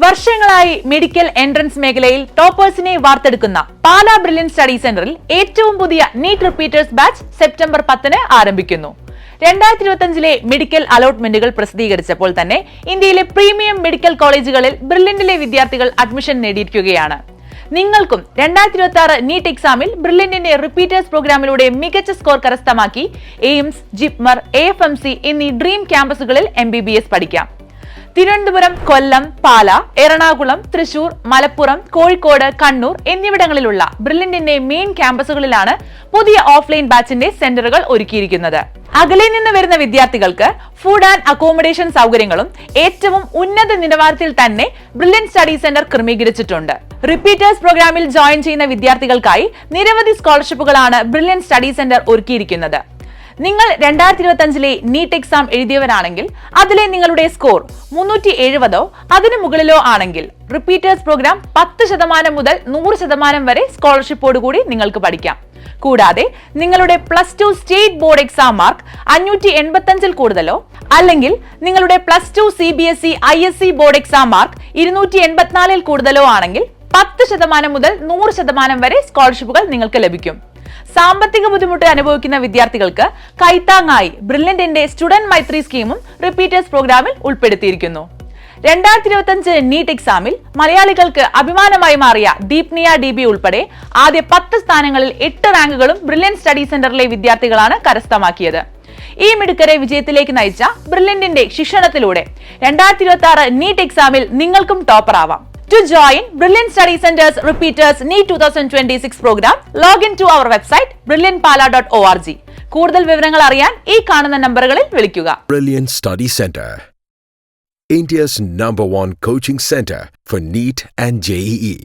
വർഷങ്ങളായി medical entrance മേഖലയിൽ ടോപ്പേഴ്സിനെ വാർത്തെടുക്കുന്ന Pala brilliant study സെന്ററിൽ ഏറ്റവും പുതിയ നീറ്റ് റിപ്പീറ്റേഴ്സ് ബാച്ച് സെപ്റ്റംബർ 10 ആരംഭിക്കുന്നു. 2025 മെഡിക്കൽ അലോട്ട്മെന്റുകൾ പ്രസിദ്ധീകരിച്ചപ്പോൾ തന്നെ ഇന്ത്യയിലെ പ്രീമിയം മെഡിക്കൽ കോളേജുകളിൽ ബ്രില്യന്റിലെ വിദ്യാർത്ഥികൾ അഡ്മിഷൻ നേടിയിരിക്കുകയാണ്. നിങ്ങൾക്കും 2026 നീറ്റ് എക്സാമിൽ ബ്രില്യന്റിന്റെ റിപ്പീറ്റേഴ്സ് പ്രോഗ്രാമിലൂടെ മികച്ച സ്കോർ കരസ്ഥമാക്കി എയിംസ്, ജിപ്മർ, AFMC എന്നീ ഡ്രീം ക്യാമ്പസുകളിൽ MBBS പഠിക്കാം. തിരുവനന്തപുരം, കൊല്ലം, പാല, എറണാകുളം, തൃശൂർ, മലപ്പുറം, കോഴിക്കോട്, കണ്ണൂർ എന്നിവിടങ്ങളിലുള്ള ബ്രില്യന്റിന്റെ മെയിൻ ക്യാമ്പസുകളിലാണ് പുതിയ ഓഫ്ലൈൻ ബാച്ചിന്റെ സെന്ററുകൾ ഒരുക്കിയിരിക്കുന്നത്. അകലെ നിന്ന് വരുന്ന വിദ്യാർത്ഥികൾക്ക് ഫുഡ് ആൻഡ് അക്കോമഡേഷൻ സൗകര്യങ്ങളും ഏറ്റവും ഉന്നത നിലവാരത്തിൽ തന്നെ ബ്രില്യൻ സ്റ്റഡി സെന്റർ ക്രമീകരിച്ചിട്ടുണ്ട്. റിപ്പീറ്റേഴ്സ് പ്രോഗ്രാമിൽ ജോയിൻ ചെയ്യുന്ന വിദ്യാർത്ഥികൾക്കായി നിരവധി സ്കോളർഷിപ്പുകളാണ് ബ്രില്യൻ സ്റ്റഡി സെന്റർ ഒരുക്കിയിരിക്കുന്നത്. നിങ്ങൾ 2025 നീറ്റ് എക്സാം എഴുതിയവരാണെങ്കിൽ അതിലെ നിങ്ങളുടെ സ്കോർ 370 അതിനു മുകളിലോ ആണെങ്കിൽ റിപ്പീറ്റേഴ്സ് പ്രോഗ്രാം 10% മുതൽ 100% വരെ സ്കോളർഷിപ്പോടുകൂടി നിങ്ങൾക്ക് പഠിക്കാം. കൂടാതെ നിങ്ങളുടെ +2 സ്റ്റേറ്റ് ബോർഡ് എക്സാം മാർക്ക് 585 കൂടുതലോ അല്ലെങ്കിൽ നിങ്ങളുടെ +2 CBSE ISC board exam mark 284 കൂടുതലോ ആണെങ്കിൽ 10% മുതൽ 100% വരെ സ്കോളർഷിപ്പുകൾ നിങ്ങൾക്ക് ലഭിക്കും. സാമ്പത്തിക ബുദ്ധിമുട്ട് അനുഭവിക്കുന്ന വിദ്യാർത്ഥികൾക്ക് കൈത്താങ്ങായി ബ്രില്യന്റിന്റെ സ്റ്റുഡന്റ് മൈത്രി സ്കീമും റിപ്പീറ്റേഴ്സ് പ്രോഗ്രാമിൽ ഉൾപ്പെടുത്തിയിരിക്കുന്നു. 2025 നീറ്റ് എക്സാമിൽ മലയാളികൾക്ക് അഭിമാനമായി മാറിയ ദീപ്നിയ DB ഉൾപ്പെടെ ആദ്യ 10 സ്ഥാനങ്ങളിൽ 8 റാങ്കുകളും ബ്രില്യൻ സ്റ്റഡി സെന്ററിലെ വിദ്യാർത്ഥികളാണ് കരസ്ഥമാക്കിയത്. ഈ മിടുക്കരെ വിജയത്തിലേക്ക് നയിച്ച ബ്രില്യന്റിന്റെ ശിക്ഷണത്തിലൂടെ 2026 നീറ്റ് എക്സാമിൽ നിങ്ങൾക്കും ടോപ്പർ ആവാം. To join Brilliant Study Center's Repeaters NEET 2026 program, log in to our website brilliantpala.org. കൂടുതൽ വിവരങ്ങൾ അറിയാൻ ഈ കാണുന്ന നമ്പറുകളിൽ വിളിക്കുക. Brilliant Study Center, India's #1 coaching center for NEET and JEE.